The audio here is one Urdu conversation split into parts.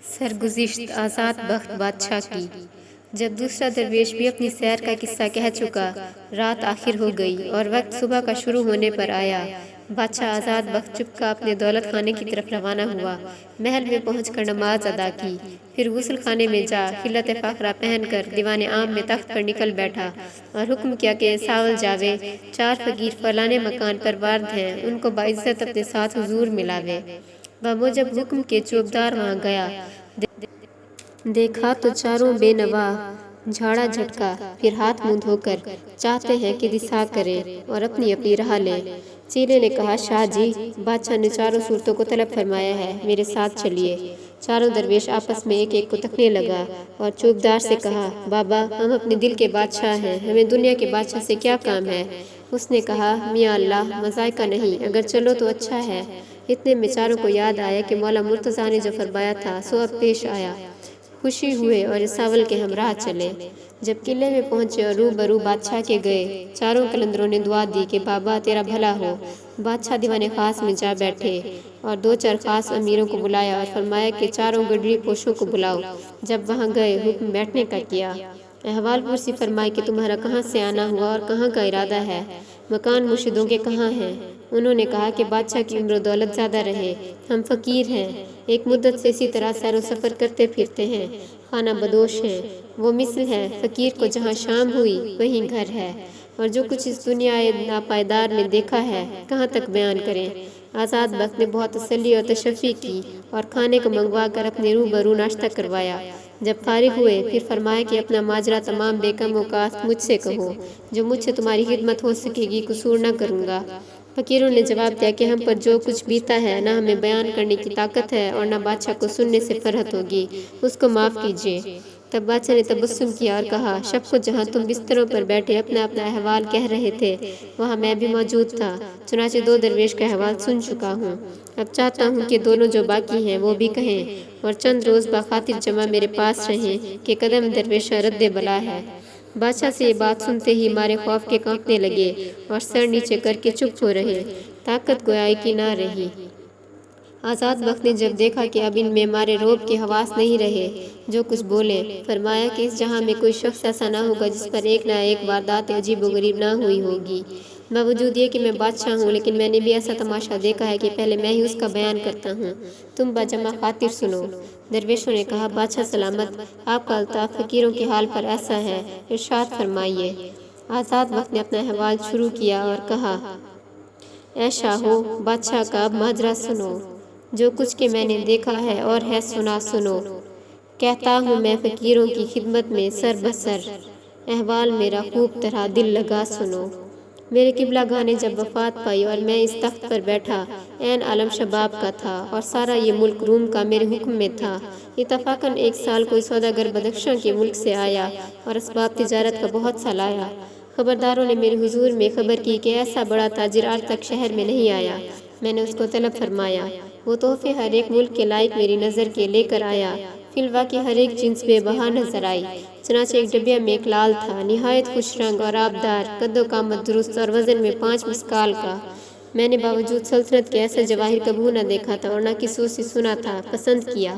سرگزشت آزاد بخت بادشاہ کی۔ جب دوسرا درویش بھی اپنی سیر کا قصہ کہہ چکا، رات آخر ہو گئی اور وقت صبح کا شروع ہونے پر آیا۔ بادشاہ آزاد بخت چپکا اپنے دولت خانے کی طرف روانہ ہوا۔ محل میں پہنچ کر نماز ادا کی، پھر غسل خانے میں جا خلعت فاخرہ پہن کر دیوان عام میں تخت پر نکل بیٹھا اور حکم کیا کہ ساول جاوے، 4 فقیر فلانے مکان پر وارد ہیں، ان کو باعزت اپنے ساتھ حضور ملاوے۔ بموجب حکم کے چوبدار وہاں گیا، دیکھا تو چاروں بے نوا جھاڑا جھٹکا، پھر ہاتھ منہ دھو کر چاہتے ہیں کہ رسا کریں اور اپنی اپنی راہ لیں۔ چیلے نے کہا، شاہ جی، بادشاہ نے چاروں صورتوں کو طلب فرمایا ہے، میرے ساتھ چلیے۔ چاروں درویش آپس میں ایک ایک کو تکنے لگا اور چوبدار سے کہا، بابا، ہم اپنے دل کے بادشاہ ہیں، ہمیں دنیا کے بادشاہ سے کیا کام ہے؟ اس نے کہا، میاں اللہ، مذائقہ نہیں، اگر چلو تو اچھا ہے۔ اتنے میں چاروں کو یاد آیا کہ مولا مرتضیٰ نے جو فرمایا تھا سو اب پیش آیا۔ خوشی ہوئے اور ساول کے ہمراہ چلے۔ جب قلعے میں پہنچے اور روبرو بادشاہ کے گئے، چاروں قلندروں نے دعا دی کہ بابا تیرا بھلا ہو۔ بادشاہ دیوان خاص میں جا بیٹھے اور 2-4 خاص امیروں کو بلایا اور فرمایا کہ چاروں گڈری پوشوں کو بلاؤ۔ جب وہاں گئے، حکم بیٹھنے کا کیا۔ احوال پرسی فرمائی کہ تمہارا کہاں سے آنا ہوا اور کہاں کا ارادہ ہے؟ مکان مرشدوں کے کہاں ہیں؟ انہوں نے کہا کہ بادشاہ کی عمر و دولت زیادہ رہے، ہم فقیر ہیں، ایک مدت سے اسی طرح سیر و سفر کرتے پھرتے ہیں، خانہ بدوش ہیں۔ وہ مثل ہے، فقیر کو جہاں شام ہوئی وہیں گھر ہے، اور جو کچھ اس دنیا ناپائیدار میں دیکھا ہے کہاں تک بیان کریں۔ آزاد بخت نے بہت تسلی اور تشفی کی اور کھانے کو منگوا کر اپنے روبرو ناشتہ کروایا۔ جب فارغ ہوئے، پھر فرمایا کہ اپنا ماجرا تمام بے کم و کاست مجھ سے کہو، جو مجھ سے تمہاری خدمت ہو سکے گی قصور نہ کروں گا۔ فقیروں نے جواب دیا کہ ہم پر جو کچھ بیتا ہے نہ ہمیں بیان کرنے کی طاقت ہے اور نہ بادشاہ کو سننے سے فرحت ہوگی، اس کو معاف کیجیے۔ تب بادشاہ نے تبسم کیا اور کہا، شب کو جہاں تم بستروں پر بیٹھے اپنا اپنا احوال کہہ رہے تھے وہاں میں بھی موجود تھا، چنانچہ 2 درویش کا احوال سن چکا ہوں۔ اب چاہتا ہوں کہ دونوں جو باقی ہیں وہ بھی کہیں اور چند روز بخاطر جمع میرے پاس رہیں کہ قدم درویشہ رد بلا ہے۔ بادشاہ سے یہ بات سنتے ہی مارے خوف کے کانپنے لگے اور سر نیچے کر کے چپ ہو رہے، طاقت گویائی کی نہ رہی۔ آزاد بخت نے جب دیکھا کہ اب ان میں مارے روب کے حواس نہیں رہے، جو کچھ بولے، فرمایا کہ اس جہاں میں کوئی شخص ایسا نہ ہوگا جس پر ایک نہ ایک واردات عجیب و غریب نہ ہوئی ہوگی۔ باوجود یہ کہ میں بادشاہ ہوں، لیکن میں نے بھی ایسا تماشا دیکھا ہے کہ پہلے میں ہی اس کا بیان کرتا ہوں، تم بجمع خاطر سنو۔ درویشوں نے کہا، بادشاہ سلامت، آپ کا الطاف فقیروں کے حال پر ایسا ہے، ارشاد فرمائیے۔ آزاد بخت نے اپنا احوال شروع کیا اور کہا، اے شاہو، بادشاہ کا اب ماجرا سنو، جو کچھ کہ میں نے دیکھا ہے اور ہے سنا سنو۔ کہتا ہوں میں فقیروں کی خدمت میں سر بسر، احوال میرا خوب طرح دل لگا سنو۔ میرے قبلہ گاہ نے جب وفات پائی اور میں اس تخت پر بیٹھا، عین عالم شباب کا تھا اور سارا یہ ملک روم کا میرے حکم میں تھا۔ اتفاقاً ایک سال کوئی سوداگر بدخشاں کے ملک سے آیا اور اسباب تجارت کا بہت سا لایا۔ خبرداروں نے میرے حضور میں خبر کی کہ ایسا بڑا تاجر آج تک شہر میں نہیں آیا۔ میں نے اس کو طلب فرمایا، وہ تحفے ہر ایک ملک کے لائق میری نظر کے لے کر آیا۔ فی الواقع ہر ایک جنس بے بہا نظر آئی۔ چنانچہ ایک ڈبیا میں ایک لال تھا، نہایت خوش رنگ اور آبدار، قد و قامت درست اور وزن میں 5 مسکال کا۔ میں نے باوجود سلطنت کے ایسا جواہر کبھی نہ دیکھا تھا اور نہ کسی سے سنا تھا، پسند کیا۔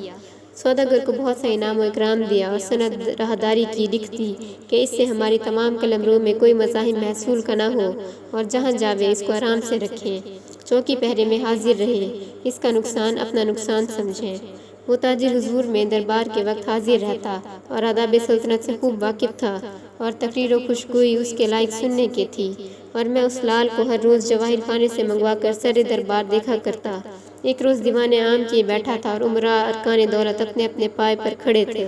سوداگر کو بہت سا انعام و اکرام دیا اور سند راہداری کی لکھ دی کہ اس سے ہماری تمام قلمرو میں کوئی مزاحم محصول کا نہ ہو اور جہاں جاوے اس کو آرام سے رکھیں، چوکی پہرے میں حاضر رہیں، اس کا نقصان اپنا نقصان سمجھیں۔ وہ تاجر حضور میں دربار کے وقت حاضر رہتا اور آداب سلطنت سے خوب واقف تھا اور تقریر و خوشگوئی اس کے لائق سننے کی تھی، اور میں اس لال کو ہر روز جواہر خانے سے منگوا کر سر دربار دیکھا کرتا۔ ایک روز دیوان عام کیے بیٹھا تھا اور امراء ارکان دولت اپنے اپنے پائے پر کھڑے تھے،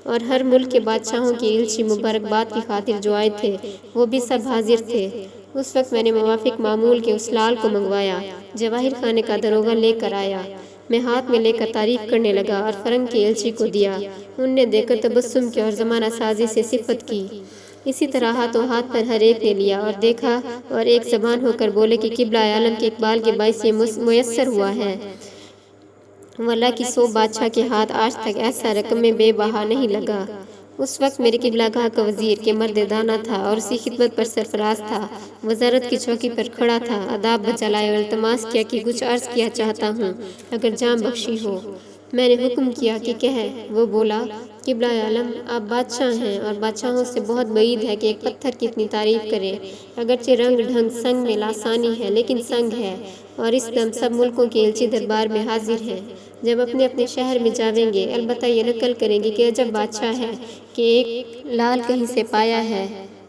اور ہر ملک کے بادشاہوں کے علچی مبارکباد کی خاطر جو آئے تھے وہ بھی سب حاضر تھے۔ اس وقت میں نے موافق معمول کے اس لال کو منگوایا، جواہر خانے کا داروغہ لے کر آیا۔ میں ہاتھ میں لے کر تعریف کرنے لگا اور فرنگ کے علچی کو دیا۔ ان نے دیکھ کر تبسم کیا اور زمانہ سازی سے صفت کی۔ اسی طرح ہاتھوں ہاتھ پر ہر ایک نے لیا اور دیکھا اور ایک زبان ہو کر بولے کہ قبلہ عالم کے اقبال کے باعث یہ میسر ہوا ہے۔ واللہ کی 100 بادشاہ کے ہاتھ آج تک ایسا رقم میں بے بہا نہیں لگا۔ اس وقت میرے قبلہ گاہ کا وزیر کہ مرد دانا تھا اور اسی خدمت پر سرفراز تھا، وزارت کی چوکی پر کھڑا تھا، آداب بجا لائے اور التماس کیا کہ کچھ عرض کیا چاہتا ہوں، اگر جاں بخشی ہو۔ میں نے حکم کیا کہ کہہ۔ وہ بولا، قبلہ عالم، آپ بادشاہ ہیں اور بادشاہوں سے بہت بعید ہے کہ ایک پتھر کی اتنی تعریف کریں۔ اگرچہ رنگ ڈھنگ سنگ میں لاسانی ہے لیکن سنگ ہے، اور اس دم سب ملکوں کے ایلچی دربار میں حاضر ہیں۔ جب اپنے اپنے شہر میں جاویں گے البتہ یہ نقل کریں گے کہ عجب بادشاہ ہے کہ ایک لال کہیں سے پایا ہے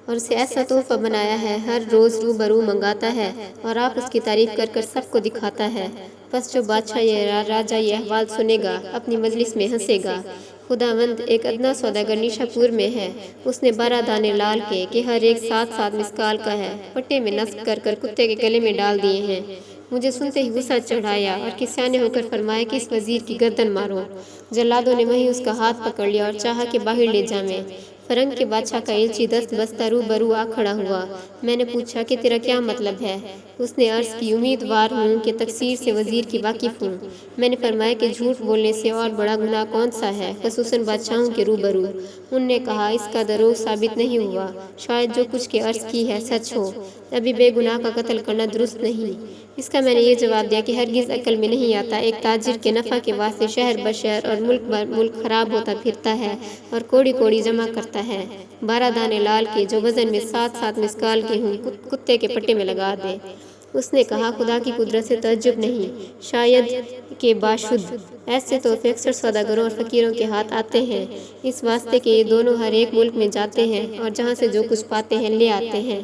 اور اسے ایسا تحفہ بنایا ہے، ہر روز روبرو منگاتا ہے اور آپ اس کی تعریف کر کر سب کو دکھاتا ہے۔ پس جو بادشاہ یا راجہ یہ احوال سنے گا اپنی مجلس میں ہنسے گا۔ خداوند ایک ادنا سوداگر نیشا پور میں ہے، اس نے 12 دانے لال کے کہ ہر ایک 7 مسکال کا ہے پٹے میں نصب کر کر کتے کے گلے میں ڈال دیے ہیں۔ مجھے سنتے ہی غصہ چڑھایا اور کسانے ہو کر فرمایا کہ اس وزیر کی گردن مارو۔ جلادوں نے وہیں اس کا ہاتھ پکڑ لیا اور چاہا کہ باہر لے جائیں۔ فرنگ کے بادشاہ کا ایلچی دست بستہ روبرو آ کھڑا ہوا۔ میں نے پوچھا کہ تیرا کیا مطلب ہے؟ اس نے عرض کی، امیدوار ہوں کہ تقصیر سے وزیر کی واقف ہوں۔ میں نے فرمایا کہ جھوٹ بولنے سے اور بڑا گناہ کون سا ہے، خصوصاً بادشاہوں کے روبرو۔ ان نے کہا، اس کا دروغ ثابت نہیں ہوا، شاید جو کچھ کے عرض کی ہے سچ ہو۔ ابھی بے گناہ کا قتل کرنا درست نہیں۔ اس کا میں نے یہ جواب دیا کہ ہرگز عقل میں نہیں آتا، ایک تاجر کے نفع کے واسطے شہر بشہر اور ملک بر ملک خراب ہوتا پھرتا ہے اور کوڑی کوڑی جمع کرتا ہے۔ 12 دانے لال کے جو وزن میں 7 مسکال کے ہوں کتے کے پٹے میں لگا دے۔ اس نے کہا، خدا کی قدرت سے تعجب نہیں، شاید کہ باشد ایسے تحفے اکثر سوداگروں اور فقیروں کے ہاتھ آتے ہیں، اس واسطے کہ یہ دونوں ہر ایک ملک میں جاتے ہیں اور جہاں سے جو کچھ پاتے ہیں لے آتے ہیں۔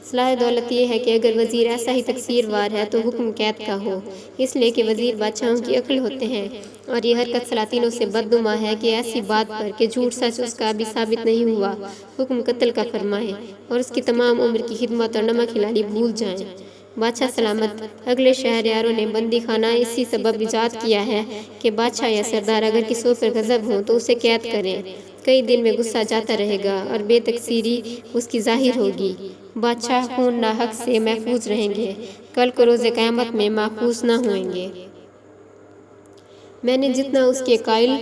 صلاح دولت یہ ہے کہ اگر وزیر ایسا ہی تقصیر وار ہے تو حکم قید کا ہو، اس لیے کہ وزیر بادشاہوں کی عقل ہوتے ہیں، اور یہ حرکت سلاطینوں سے بدنما ہے کہ ایسی بات پر کہ جھوٹ سچ اس کا ابھی ثابت نہیں ہوا حکم قتل کا فرمائیں اور اس کی تمام عمر کی خدمت اور نمک ہلالی بھول جائیں۔ بادشاہ سلامت۔ اگلے شہریاروں نے بندی خانہ اسی سبب ایجاد کیا ہے کہ بادشاہ یا سردار اگر کسی پر غضب ہوں تو اسے قید کریں، کئی دن میں غصہ جاتا رہے گا اور بے تقصیری اس کی ظاہر ہوگی۔ بادشاہ خون ناحق سے محفوظ رہیں گے، کل کو روز قیامت میں ماخوذ نہ ہوئیں گے۔ میں نے جتنا اس کے قائل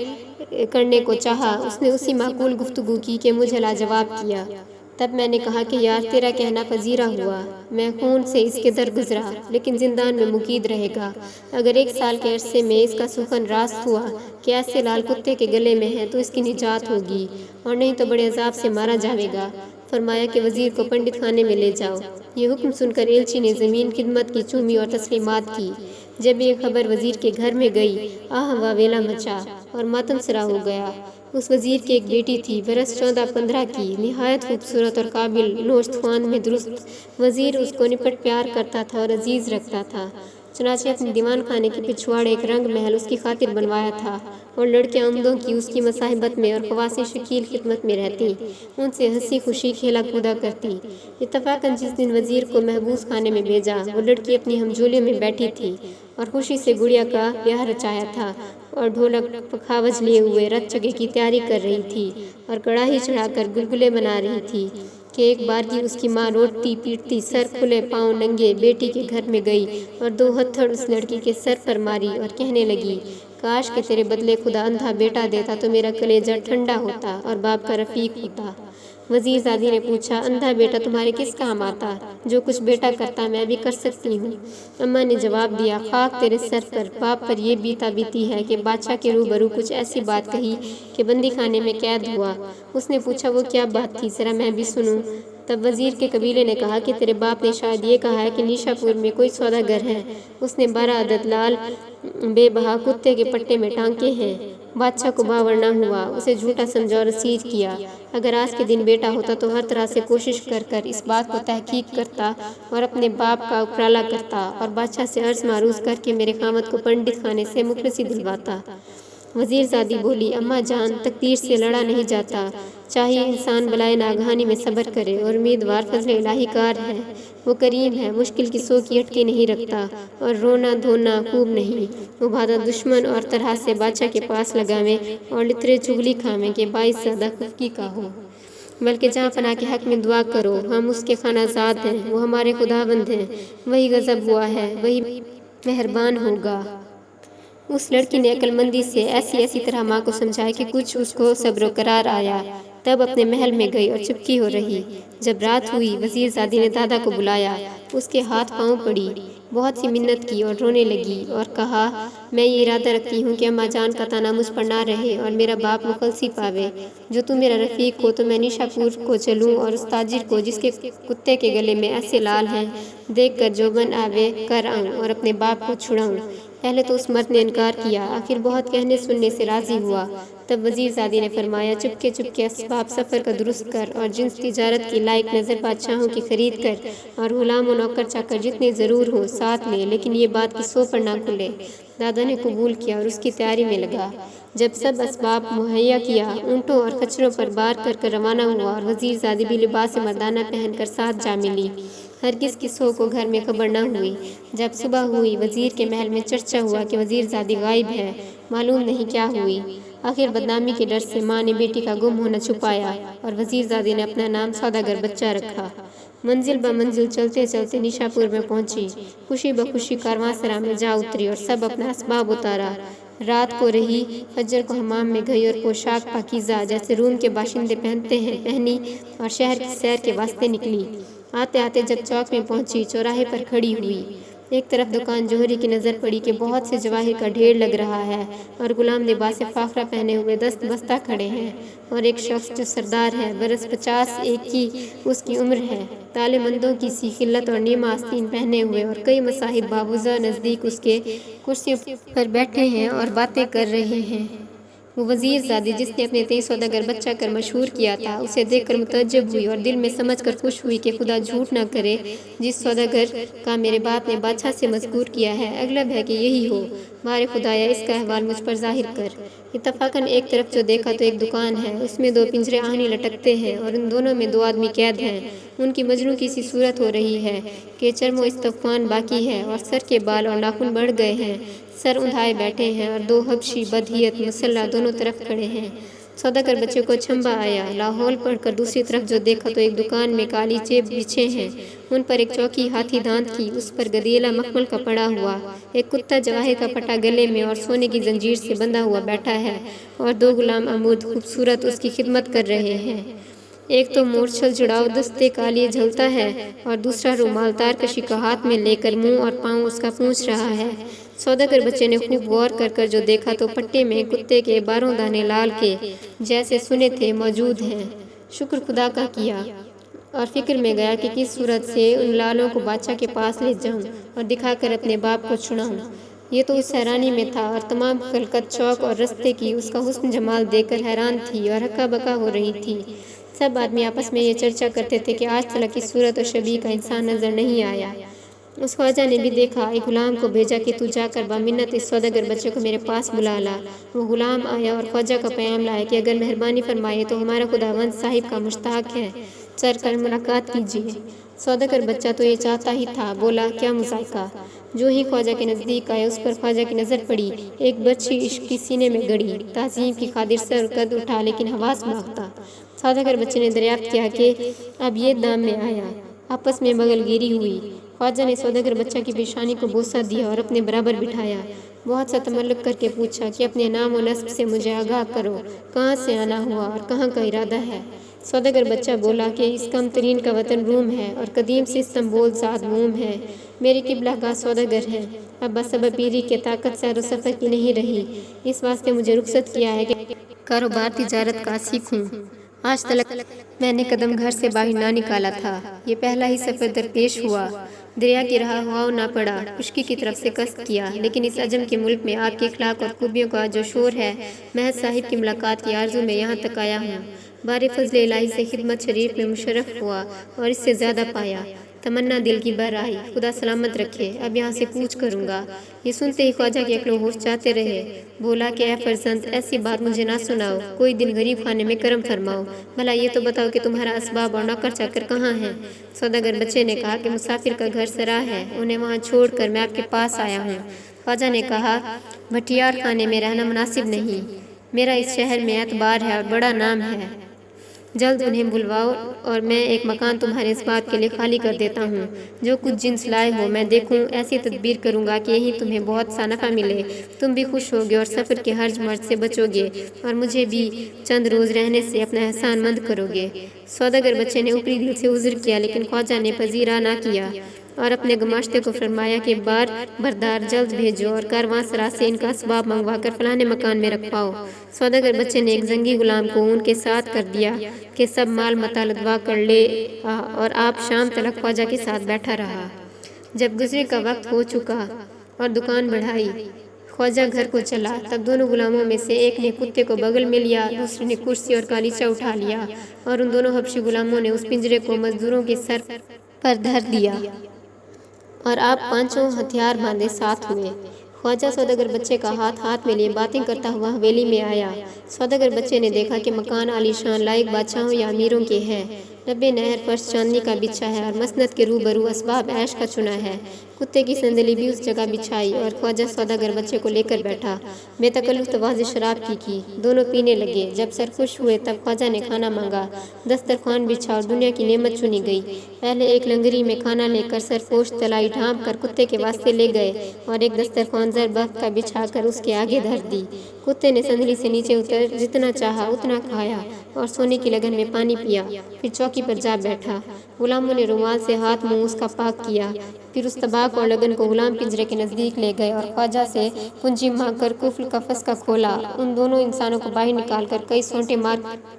کرنے کو چاہا اس نے اسی معقول گفتگو کی کہ مجھے لاجواب کیا۔ تب میں نے کہا کہ یار تیرا کہنا پذیرا ہوا، میں خون سے اس کے در گزرا لیکن زندان میں مقید رہے گا۔ اگر 1 سال کے عرصے میں اس کا سخن راست ہوا کہ ایسے لال کتے کے گلے میں ہے تو اس کی نجات ہوگی، اور نہیں تو بڑے عذاب سے مارا جاوے گا۔ فرمایا کہ وزیر کو پنڈت خانے میں لے جاؤ۔ یہ حکم سن کر ایلچی نے زمین خدمت کی چومی اور تسلیمات کی۔ جب یہ خبر وزیر کے گھر میں گئی، آہ واویلا مچا اور ماتم سرا ہو گیا۔ اس وزیر کی ایک بیٹی تھی، برس 14-15 کی، نہایت خوبصورت اور قابل نوشت خوان میں درست۔ وزیر اس کو نپٹ پیار کرتا تھا اور عزیز رکھتا تھا، چنانچہ اپنے دیوان خانے کے پچھواڑے ایک رنگ محل اس کی خاطر بنوایا تھا، اور لڑکیاں عمدوں کی اس کی مصاحبت میں اور خواصیں شکیل خدمت میں رہتی، ان سے ہنسی خوشی کھیلا کودا کرتی۔ اتفاقاً جس دن وزیر کو محبوس خانے میں بھیجا، وہ لڑکی اپنی ہمجولیوں میں بیٹھی تھی اور خوشی سے گڑیا کا بیاہ رچایا تھا اور ڈھولک پکھاوج لیے ہوئے رت چگے کی تیاری کر رہی تھی اور کڑاہی چڑھا کر گلگلے بنا رہی تھی کہ ایک بارگی اس کی ماں روٹتی پیٹتی سر کھلے پاؤں ننگے بیٹی کے گھر میں گئی اور 2 ہتھڑ اس لڑکی کے سر پر ماری اور کہنے لگی، کاش کہ تیرے بدلے خدا اندھا بیٹا دیتا تو میرا کلیجہ ٹھنڈا ہوتا اور باپ کا رفیق ہوتا۔ وزیر زادی نے پوچھا، اندھا بیٹا تمہارے کس کام آتا؟ جو کچھ بیٹا کرتا میں بھی کر سکتی ہوں۔ اماں نے جواب دیا، خاک تیرے سر پر، باپ پر یہ بیتا بیتی ہے کہ بادشاہ کے روبرو کچھ ایسی بات کہی کہ بندی خانے میں قید ہوا۔ اس نے پوچھا، وہ کیا بات تھی، ذرا میں بھی سنوں۔ تب وزیر کے قبیلے نے کہا کہ تیرے باپ نے شاید یہ کہا ہے کہ نیشا پور میں کوئی سوداگر ہے، اس نے 12 عدد لال بے بہا کتے کے پٹے میں ٹانکے ہیں۔ بادشاہ کو باور نہ ہوا، اسے جھوٹا سمجھا اور رسید کیا۔ اگر آج کے دن بیٹا ہوتا تو ہر طرح سے کوشش کر کر اس بات کو تحقیق کرتا اور اپنے باپ کا اپرالا کرتا اور بادشاہ سے عرض معروض کر کے میرے خامد کو پنڈت خانے سے مخلصی دلواتا۔ وزیر زادی بولی، اماں جان، تقدیر سے لڑا نہیں جاتا، چاہیے انسان بلائے ناگہانی میں صبر کرے، اور امیدوار فضل الہی کار ہے، وہ کریم ہے، مشکل کی سو کی اٹکی نہیں رکھتا، اور رونا دھونا خوب نہیں، وہ بھادا دشمن اور طرح سے بادشاہ کے پاس لگاویں اور لترے چگلی کھاویں کہ باعث زیادہ خفگی کا ہو، بلکہ جہاں پناہ کے حق میں دعا کرو، ہم اس کے خانہ زاد ہیں، وہ ہمارے خداوند ہیں، وہی غضب ہوا ہے، وہی مہربان ہوگا۔ اس لڑکی نے عقل مندی سے ایسی طرح ماں کو سمجھایا کہ کچھ اس کو صبر و قرار آیا، تب اپنے محل میں گئی اور چپکی ہو رہی۔ جب رات ہوئی، وزیر زادی نے دادا کو بلایا، اس کے ہاتھ پاؤں پڑی، بہت سی منت کی اور رونے لگی اور کہا میں یہ ارادہ رکھتی ہوں کہ اماں جان کا تانا مجھ پر نہ رہے اور میرا باپ مخلصی پاوے۔ جو تم میرا رفیق ہو تو میں نیشا پور کو چلوں اور اس تاجر کو جس کے کتے کے گلے میں ایسے لال ہیں دیکھ کر جو بن آوے کر آؤں اور اپنے باپ کو چھڑاؤں۔ پہلے تو اس مرد نے انکار کیا، آخر بہت کہنے سننے سے راضی ہوا۔ تب وزیر زادی نے فرمایا چپکے چپکے اسباب سفر کا درست کر اور جنس تجارت کی لائق نظر بادشاہوں کی خرید کر اور غلام و نوکر چاکر جتنے ضرور ہوں ساتھ لے، لیکن یہ بات کسوں پر نہ کھلے۔ دادا نے قبول کیا اور اس کی تیاری میں لگا۔ جب سب اسباب مہیا کیا، اونٹوں اور خچروں پر بار کر روانہ ہوا اور وزیر زادی بھی لباس مردانہ پہن کر ساتھ جا ملی۔ ہرگز کسوں کو گھر میں خبر نہ ہوئی۔ جب صبح ہوئی، وزیر کے محل میں چرچا ہوا کہ وزیر زادی غائب ہے، معلوم نہیں کیا ہوئی۔ آخر بدنامی کے ڈر سے ماں نے بیٹی کا گم ہونا چھپایا اور وزیر زادی نے اپنا نام سوداگر بچہ رکھا۔ منزل بمنزل چلتے چلتے نیشا پور میں پہنچی، خوشی بخوشی کارواں سرا میں جا اتری اور سب اپنا اسباب اتارا۔ رات کو رہی، فجر کو حمام میں گئی اور پوشاک پاکیزہ جیسے روم کے باشندے پہنتے ہیں پہنی اور شہر کی سیر کے واسطے نکلی۔ آتے آتے جب چوک میں پہنچی، چوراہے پر کھڑی ہوئی۔ ایک طرف دکان جوہری کی نظر پڑی کہ بہت سے جواہر کا ڈھیر لگ رہا ہے اور غلام لباس فاخرہ پہنے ہوئے دست بستہ کھڑے ہیں، اور ایک شخص جو سردار ہے، برس 50 کی اس کی عمر ہے، تالے مندوں کی سی خلت اور نیمہ آستین پہنے ہوئے اور کئی مصاحب بابوزہ نزدیک اس کے کرسیوں پر بیٹھے ہیں اور باتیں کر رہے ہیں۔ وہ وزیر زادی جس نے اپنے تئیں سوداگر بچہ کر مشہور کیا تھا، اسے دیکھ کر متعجب ہوئی اور دل میں سمجھ کر خوش ہوئی کہ خدا جھوٹ نہ کرے، جس سوداگر کا میرے باپ نے بادشاہ سے مذکور کیا ہے، اغلب ہے کہ یہی ہو۔ بارے خدایا اس کا احوال مجھ پر ظاہر کر۔ اتفاقاً ایک طرف جو دیکھا تو ایک دکان ہے، اس میں 2 پنجرے آہنی لٹکتے ہیں اور ان دونوں میں 2 آدمی قید ہیں۔ ان کی مجنوں کی سی صورت ہو رہی ہے کہ چرم و استخوان باقی ہے اور سر کے بال اور ناخن بڑھ گئے ہیں، سر اندھائے بیٹھے ہیں اور 2 حبشی بدہیت مسلح دونوں طرف کھڑے ہیں۔ سوداگر بچے کو چھمبا آیا، لاہور پڑھ کر دوسری طرف جو دیکھا تو ایک دکان میں کالیچے بچھے ہیں، ان پر ایک چوکی ہاتھی دانت کی، اس پر گدیلا مخمل کا پڑا ہوا، ایک کتا جواہر کا پٹا گلے میں اور سونے کی زنجیر سے بندھا ہوا بیٹھا ہے اور 2 غلام عمود خوبصورت اس کی خدمت کر رہے ہیں۔ ایک تو مورچھل جڑاؤ دستے کالیے جھلتا ہے اور دوسرا رومال تار کشی کا ہاتھ میں لے کر منہ اور پاؤں اس کا پونچھ رہا ہے۔ سوداگر بچے نے خوب غور کر جو دیکھا تو پٹے میں کتے کے 12 دانے لال کے جیسے سنے تھے موجود ہیں۔ شکر خدا کا کیا اور فکر میں گیا کہ کس صورت سے ان لالوں کو بادشاہ کے پاس لے جاؤں اور دکھا کر اپنے باپ کو چھڑاؤں۔ یہ تو اس حیرانی میں تھا اور تمام خلقت چوک اور رستے کی اس کا حسن جمال دیکھ کر حیران تھی اور ہکا بکا ہو رہی تھی۔ سب آدمی آپس میں یہ چرچا کرتے تھے کہ آج تلک اس صورت و شبیہ کا انسان نظر نہیں آیا۔ اس خواجہ نے بھی دیکھا، ایک غلام کو بھیجا کہ تو جا کر بامنت اس سوداگر بچے کو میرے پاس بلا لا۔ وہ غلام آیا اور خواجہ کا پیام لایا کہ اگر مہربانی فرمائے تو ہمارا خداوند صاحب کا مشتاق ہے، چل کر ملاقات کیجیے۔ سوداگر بچہ تو یہ چاہتا ہی تھا، بولا کیا مذائقہ۔ جو ہی خواجہ کے نزدیک آیا، اس پر خواجہ کی نظر پڑی، ایک برچھی عشق کی سینے میں گڑی، تعظیم کی خاطر سر قد اٹھا لیکن حواس مانگتا۔ سوداگر بچے نے دریافت کیا کہ اب یہ دام میں آیا۔ آپس میں بغل گیری ہوئی۔ خواجہ نے سوداگر بچہ کی پیشانی کو بوسہ دیا اور اپنے برابر بٹھایا۔ بہت سا تملق کر کے پوچھا کہ اپنے نام و نسب سے مجھے آگاہ کرو، کہاں سے آنا ہوا اور کہاں کا ارادہ ہے۔ سوداگر بچہ بولا کہ اس کم ترین کا وطن روم ہے اور قدیم سے استنبول زاد موم ہے۔ میری قبلہ گاہ سوداگر ہے، اب بسبب پیری کے طاقت سیر و سفر کی نہیں رہی، اس واسطے مجھے رخصت کیا ہے کہ کاروبار تجارت کا سیکھوں۔ آج تلک میں نے قدم گھر سے باہر نہ نکالا تھا، یہ پہلا ہی سفر درپیش ہوا۔ دریا کی راہ ہوا نہ پڑا، خشکی کی طرف سے قصد کیا، لیکن اس عجم کے ملک میں آپ کے اخلاق اور خوبیوں کا جو شور ہے، محض صاحب کی ملاقات کی آرزو میں یہاں تک آیا ہوں۔ بارے فضل الہی سے خدمت شریف میں مشرف ہوا اور اس سے زیادہ پایا۔ تمنا دل کی بر آئی، خدا سلامت رکھے، اب یہاں سے کوچ کروں گا۔ یہ سنتے ہی خواجہ کے عقل و ہوش جاتے رہے۔ بولا کہ اے فرزند، ایسی بات مجھے نہ سناؤ، کوئی دن غریب خانے میں کرم فرماؤ، بھلا یہ تو بتاؤ کہ تمہارا اسباب اور نوکر چاکر کہاں ہیں؟ سوداگر بچے نے کہا کہ مسافر کا گھر سرا ہے، انہیں وہاں چھوڑ کر میں آپ کے پاس آیا ہوں۔ خواجہ نے کہا بھٹیار خانے میں رہنا مناسب نہیں، میرا اس شہر میں اعتبار ہے اور بڑا نام ہے، جلد انہیں بلواؤ اور میں ایک مکان تمہارے اس بات کے لیے خالی کر دیتا ہوں۔ جو کچھ جنس لائے ہو میں دیکھوں، ایسی تدبیر کروں گا کہ یہی تمہیں بہت سا نفع ملے، تم بھی خوش ہوگے اور سفر کے ہرج مرج سے بچو گے اور مجھے بھی چند روز رہنے سے اپنا احسان مند کرو گے۔ سوداگر بچے نے اوپری دل سے عذر کیا، لیکن خواجہ نے پذیرا نہ کیا۔ اور اپنے گماشتے کو فرمایا کہ بار بردار جلد بھیجو اور کارواں سرا سے ان کا اسباب منگوا کر فلانے مکان میں رکھواؤ۔ سوداگر بچے نے ایک زنگی غلام کو ان کے ساتھ کر دیا کہ سب مال متا لدوا کر لے اور آپ شام تلک خواجہ کے ساتھ بیٹھا رہا۔ جب گزرے کا وقت ہو چکا اور دکان بڑھائی، خواجہ گھر کو چلا، تب دونوں غلاموں میں سے ایک نے کتے کو بغل میں لیا، دوسرے نے کرسی اور کالیچہ اٹھا لیا اور ان دونوں حبشی غلاموں نے اس پنجرے کو مزدوروں کے سر پر دھر دیا اور آپ پانچوں ہتھیار باندھے ساتھ ہوئے۔ خواجہ سوداگر بچے کا ہاتھ میں لیے باتیں کرتا ہوا حویلی میں آیا۔ سوداگر بچے نے دیکھا کہ مکان عالی شان لائق بادشاہوں یا امیروں کے ہے۔ لبے نہر فرش چاندنی کا بچھا ہے اور مسند کے روبرو اسباب عیش کا چنا ہے۔ کتے کی صندلی بھی اس جگہ بچھائی اور خواجہ سوداگر بچے کو لے کر بیٹھا۔ بے تکلف تواضع شراب کی دونوں پینے لگے۔ جب سرخوش ہوئے تب خواجہ نے کھانا مانگا، دسترخوان بچھا اور دنیا کی نعمت چنی گئی۔ پہلے ایک لنگری میں کھانا لے کر سرپوش تلائی ڈھانپ کر کتے کے واسطے لے گئے اور ایک دسترخوان زر بخت کا بچھا کر اس کے آگے دھر دی۔ کتے نے صندلی سے نیچے اتر جتنا چاہا اتنا کھایا اور سونے کی لگن میں پانی پیا، پھر چوکی پر جا بیٹھا۔ غلاموں نے رومال سے ہاتھ منہ اس کا پاک کیا، پھر اس طباق اور لگن کو غلام پنجرے کے نزدیک لے گئے اور خواجہ سے کنجی مانگ کر قفل کا فسکا کھولا۔ ان دونوں انسانوں کو باہر نکال کر کئی سونٹے مار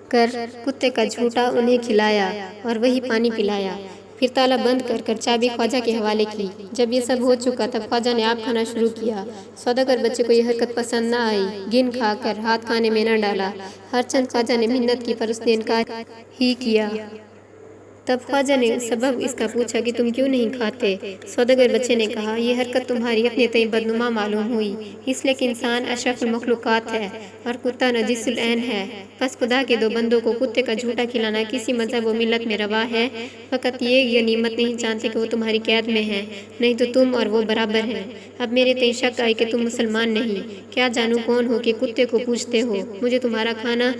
کر کتے کا جھوٹا انہیں کھلایا اور وہی پانی پلایا، پھر تالا بند کر کر چابی خواجہ کے حوالے کی۔ جب یہ سب ہو چکا تب خواجہ نے آپ کھانا شروع کیا۔ سوداگر بچے کو یہ حرکت پسند نہ آئی، گن کھا کر ہاتھ کھانے میں نہ ڈالا۔ ہر چند خواجہ نے منت کی پر اس نے انکار ہی کیا۔ تب خواجہ نے سبب اس کا پوچھا کہ تم کیوں نہیں کھاتے؟ سوداگر بچے نے کہا، یہ حرکت تمہاری اپنے تئیں بدنما معلوم ہوئی، اس لیے کہ انسان اشرف المخلوقات ہے اور کتا نجس العین ہے۔ پس خدا کے دو بندوں کو کتے کا جھوٹا کھلانا کسی مذہب و ملت میں روا ہے؟ فقط یہ غنیمت نہیں جانتے کہ وہ تمہاری قید میں ہیں، نہیں تو تم اور وہ برابر ہیں۔ اب میرے تئیں شک آئی کہ تم مسلمان نہیں، کیا جانوں کون ہو کہ کتے کو پوچھتے ہو؟ مجھے تمہارا کھانا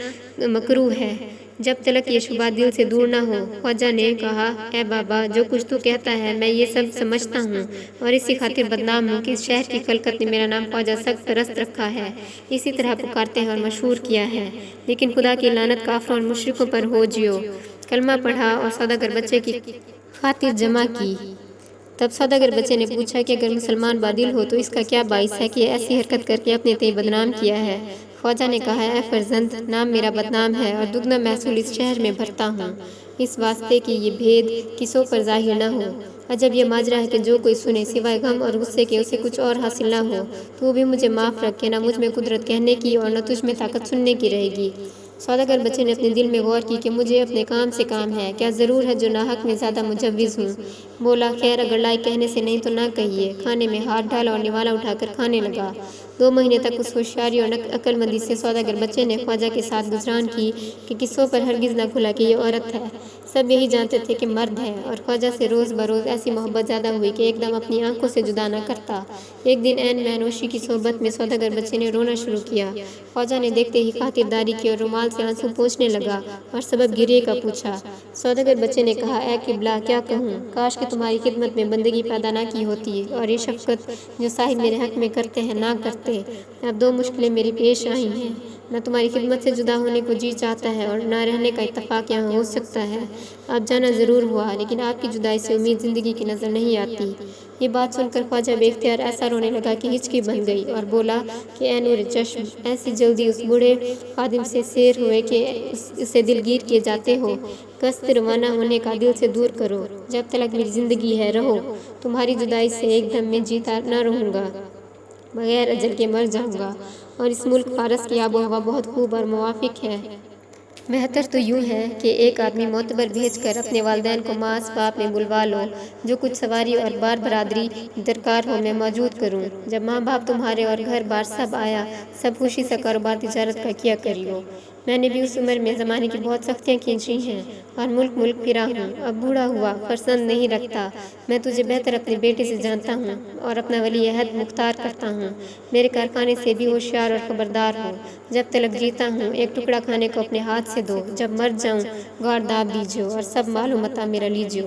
مکروہ ہے، جب تلک یہ شبہ دل سے دور نہ ہو۔ خواجہ نے کہا، اے بابا، جو کچھ تو کہتا ہے میں یہ سب سمجھتا ہوں اور اسی خاطر بدنام ہوں کہ اس شہر کی خلقت نے میرا نام خواجہ سخت پرست رکھا ہے، اسی طرح پکارتے ہیں اور مشہور کیا ہے۔ لیکن خدا کی لعنت کافروں اور مشرکوں پر ہو جیو۔ کلمہ پڑھا اور سوداگر بچے کی خاطر جمع کی۔ تب سوداگر بچے نے پوچھا کہ اگر مسلمان بادل ہو تو اس کا کیا باعث ہے کہ ایسی حرکت کر کے اپنے تئیں بدنام کیا ہے؟ خواجہ نے کہا، اے فرزند، نام میرا بدنام ہے اور دگنا محصول اس شہر میں بھرتا ہوں، اس واسطے کہ یہ بھید کسوں پر ظاہر نہ ہو۔ عجب یہ ماجرا ہے کہ جو کوئی سنے سوائے غم اور غصے کے اسے کچھ اور حاصل نہ ہو۔ تو بھی مجھے معاف رکھ کہ نہ مجھ میں قدرت کہنے کی اور نہ تجھ میں طاقت سننے کی رہے گی۔ سوداگر بچے نے اپنے دل میں غور کی کہ مجھے اپنے کام سے کام ہے، کیا ضرور ہے جو ناحق میں زیادہ مجوز ہوں؟ بولا، خیر اگر لائق کہنے سے نہیں تو نہ کہیے۔ کھانے میں ہاتھ ڈالا اور نوالا اٹھا کر کھانے لگا۔ 2 مہینے تک اس ہوشیاری اور عقل مندی سے سوداگر بچے نے خواجہ کے ساتھ گزران کی کہ قصوں پر ہرگز نہ کھلا کہ یہ عورت ہے، سب یہی جانتے تھے کہ مرد ہے، اور خواجہ سے روز بروز ایسی محبت زیادہ ہوئی کہ ایک دم اپنی آنکھوں سے جدا نہ کرتا۔ ایک دن عین مہنوشی کی صحبت میں سوداگر بچے نے رونا شروع کیا۔ خواجہ نے دیکھتے ہی خاطرداری کی اور رومال سے آنسو پوچھنے لگا اور سبب گریے کا پوچھا۔ سوداگر بچے نے کہا، اے قبلہ، کیا کہوں؟ کاش کہ تمہاری خدمت میں بندگی پیدا نہ کی ہوتی اور یہ شفقت جو صاحب میرے حق میں کرتے ہیں نہ کرتے۔ اب 2 مشکلیں میری پیش آئی ہیں، نہ تمہاری خدمت سے جدا ہونے کو جی چاہتا ہے اور نہ رہنے کا اتفاق یہاں ہو سکتا ہے۔ اب جانا ضرور ہوا، لیکن آپ کی جدائی سے امید زندگی کی نظر نہیں آتی۔ یہ بات سن کر خواجہ بے اختیار ایسا رونے لگا کہ ہچکی بن گئی اور بولا کہ اے نور چشم، ایسی جلدی اس بوڑھے خادم سے سیر ہوئے کہ اسے دلگیر کیے جاتے ہو، قصد روانہ ہونے کا دل سے دور کرو۔ جب تلک میری زندگی ہے رہو، تمہاری جدائی سے ایک دم میں جیتا نہ رہوں گا، بغیر اجل کے مر جاؤں گا، اور اس ملک فارس کی آب و ہوا بہت خوب اور موافق ہے۔ بہتر تو یوں ہے کہ ایک آدمی معتبر بھیج کر اپنے والدین کو ماں اسباب میں بلوا لو، جو کچھ سواری اور بار برادری درکار ہو میں موجود کروں۔ جب ماں باپ تمہارے اور گھر بار سب آیا، سب خوشی سے کاروبار تجارت کا کیا کریو۔ میں نے بھی اس عمر میں زمانے کی بہت سختیاں کھینچی ہیں اور ملک پھرا ہوں، اب بوڑھا ہوا، فرزند نہیں رکھتا۔ میں تجھے بہتر اپنے بیٹے سے جانتا ہوں اور اپنا ولی عہد مختار کرتا ہوں۔ میرے کارخانے سے بھی ہوشیار اور خبردار ہو۔ جب تلک جیتا ہوں ایک ٹکڑا کھانے کو اپنے ہاتھ سے دو، جب مر جاؤں گار داب دیجیو اور سب مال و متاع میرا لیجیو۔